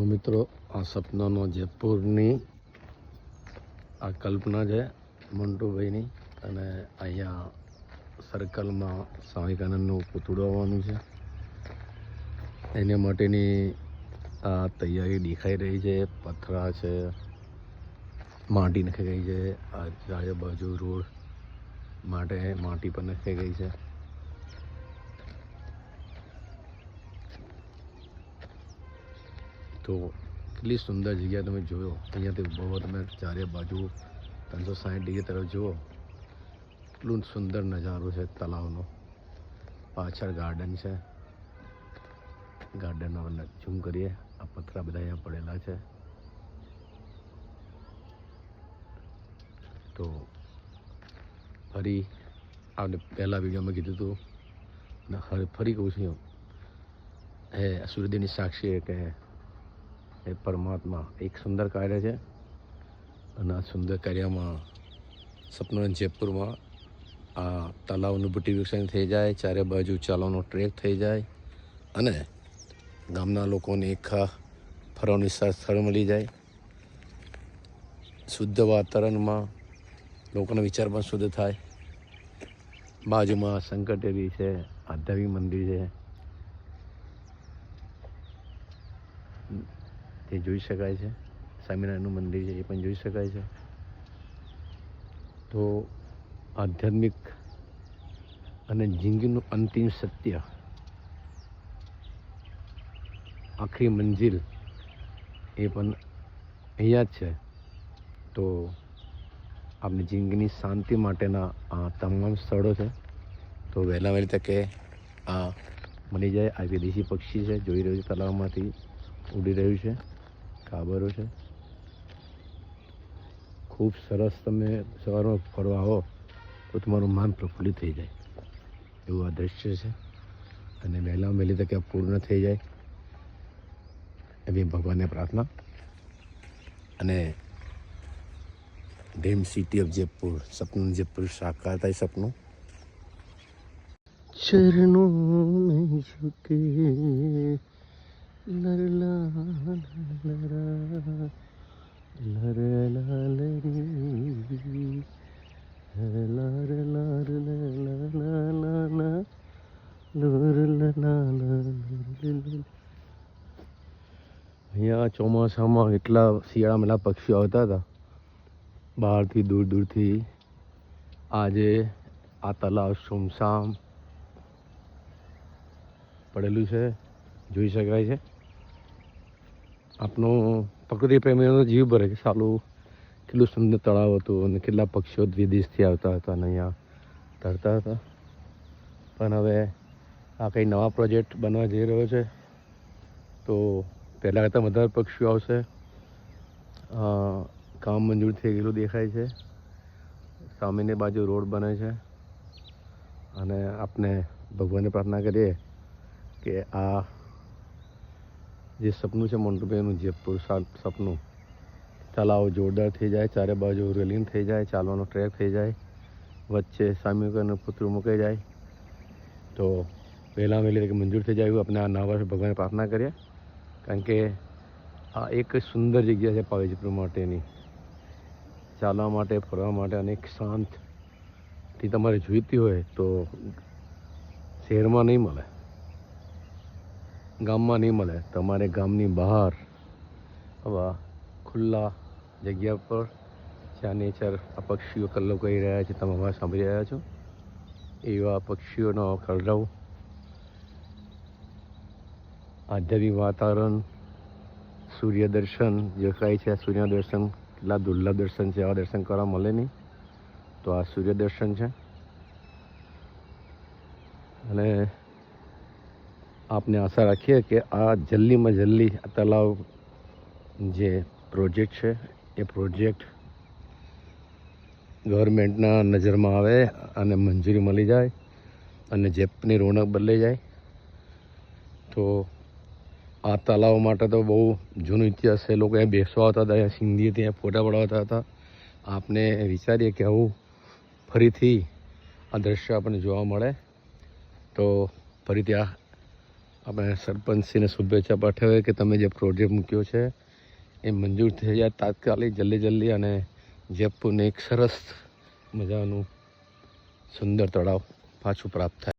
મિત્રો આ સપનાનો જયપુરની આ કલ્પના છે મંટુભાઈની, અને અહીંયા સર્કલમાં સ્વામી વિવેકાનંદનું પૂતળું આવવાનું છે. એને માટેની આ તૈયારી દેખાઈ રહી છે. પથરા છે, માટી નખાઈ ગઈ છે. આ આજુબાજુ રોડ માટે માટી પણ નખાઈ ગઈ છે. તો કેટલી સુંદર જગ્યા તમે જોયો. અહીંયાથી બહુ તમે ચારે બાજુ 360 ડિગ્રી તરફ જુઓ, એટલું સુંદર નજારો છે તળાવનો. પાછળ ગાર્ડન છે. ગાર્ડનનો ઝૂમ કરીએ. આ પથરા બધા અહીંયા પડેલા છે. તો ફરી આપણે પહેલાં વિડીયોમાં કીધું હતું અને ફરી કહું છું, હે સૂર્યદેવની સાક્ષી કે એ પરમાત્મા એક સુંદર કાર્ય છે. અને આ સુંદર કાર્યમાં સપના જયપુરમાં આ તળાવનું બ્યુટિફિકેશન થઈ જાય, ચારે બાજુ ચાલવાનો ટ્રેક થઈ જાય, અને ગામના લોકોને એક ફરવાની સ્થળ મળી જાય. શુદ્ધ વાતાવરણમાં લોકોનો વિચાર પણ શુદ્ધ થાય. બાજુમાં સંકટેરી છે, આધ્યાત્મિક મંદિર છે, તે જોઈ શકાય છે. સ્વામિનારાયણનું મંદિર છે, એ પણ જોઈ શકાય છે. તો આધ્યાત્મિક અને જિંદગીનું અંતિમ સત્ય, આખરી મંજિલ એ પણ અહીંયા જ છે. તો આપણી જિંદગીની શાંતિ માટેના આ તમામ સ્થળો છે. તો વહેલા વહેલી તકે આ મળી જાય. આ વિદેશી પક્ષી છે, જોઈ રહ્યું છે, તળાવમાંથી ઉડી રહ્યું છે. કાબરો છે. ખૂબ સરસ. તમે સવારમાં ફરવા આવો તો તમારું મન પ્રફુલ્લિત થઈ જાય એવું આ દ્રશ્ય છે. અને વહેલા વહેલી તકે પૂર્ણ થઈ જાય એવી ભગવાનને પ્રાર્થના. અને ડ્રીમ સિટી ઓફ જયપુર, સપનું જયપુર સાકાર થાય. સપનું ચરણों में झुके लरला लरा लरला लरी लार लार लरला અહીંયા ચોમાસામાં એટલા શિયાળામાં પક્ષીઓ આવતા હતા બહારથી, દૂર દૂરથી. આજે આ તળાવ સુમસામ પડેલું છે, જોઈ શકાય છે. આપનો પ્રકૃતિ પ્રેમીઓનો જીવ ભરે કે સાલું કેટલું સુંદર તળાવ હતું અને કેટલા પક્ષીઓ વિદેશથી આવતા હતા અને અહીંયા તરતા હતા. પણ હવે આ કંઈ નવા પ્રોજેક્ટ બનવા જઈ રહ્યો છે, તો પહેલાં કરતાં વધારે પક્ષીઓ આવશે. કામ મંજૂર થઈ ગયેલું દેખાય છે. સામેની બાજુ રોડ બને છે. અને આપણે ભગવાનને પ્રાર્થના કરીએ કે આ જે સપનું છે મંટુભાઈનું જયપુર સપનું, તળાવ જોરદાર થઈ જાય, ચારે બાજુ રેલિંગ થઈ જાય, ચાલવાનો ટ્રેક થઈ જાય, વચ્ચે સ્વામી વિવેકાનંદનું પુતળું મૂકાઈ જાય. તો વહેલા વહેલી તકે મંજૂર થઈ જાય એવું આપણે આ નવા વર્ષે ભગવાનને પ્રાર્થના કરીએ. કારણ કે આ એક સુંદર જગ્યા છે પાવીજપુર માટેની, ચાલવા માટે, ફરવા માટે. અને એક શાંતથી તમારે જોઈતી હોય તો શહેરમાં નહીં મળે, ગામમાં નહીં મળે. તમારે ગામની બહાર આવા ખુલ્લા જગ્યા પર જ્યાં નેચર, આ પક્ષીઓ કલ્લો કરી રહ્યા છે, તમે અવાજ સાંભળી રહ્યા છો, એવા પક્ષીઓનો કલરવ, આધ્યાત્મિક વાતાવરણ, સૂર્ય દર્શન જે કહે છે. સૂર્ય દર્શન કેટલા દુર્લભ દર્શન છે, આવા દર્શન કરવા મળે નહીં. તો આ સૂર્ય દર્શન છે. અને આપને આશા રાખીએ કે આ જલ્દીમાં જલ્દી આ તળાવ જે પ્રોજેક્ટ છે એ પ્રોજેક્ટ ગવર્મેન્ટના નજરમાં આવે અને મંજૂરી મળી જાય અને જયપુરની રોનક બદલાઈ જાય. તો આ તળાવ માટે તો બહુ જૂનો ઇતિહાસ છે. લોકો અહીંયા બેસવા આવતા હતા, અહીંયા સિંધી ત્યાં ફોટા પડાવતા હતા. આપને વિચારીએ કે આવું ફરીથી આ દ્રશ્ય આપણને જોવા મળે તો ફરીથી આ આપણે સરપંચશ્રીને શુભેચ્છા પાઠવે કે તમે જે પ્રોજેક્ટ મૂક્યો છે એ મંજૂર થઈ જાય તાત્કાલિક જલ્દી અને જયપુરને એક સરસ મજાનું સુંદર તળાવ પાછું પ્રાપ્ત થાય.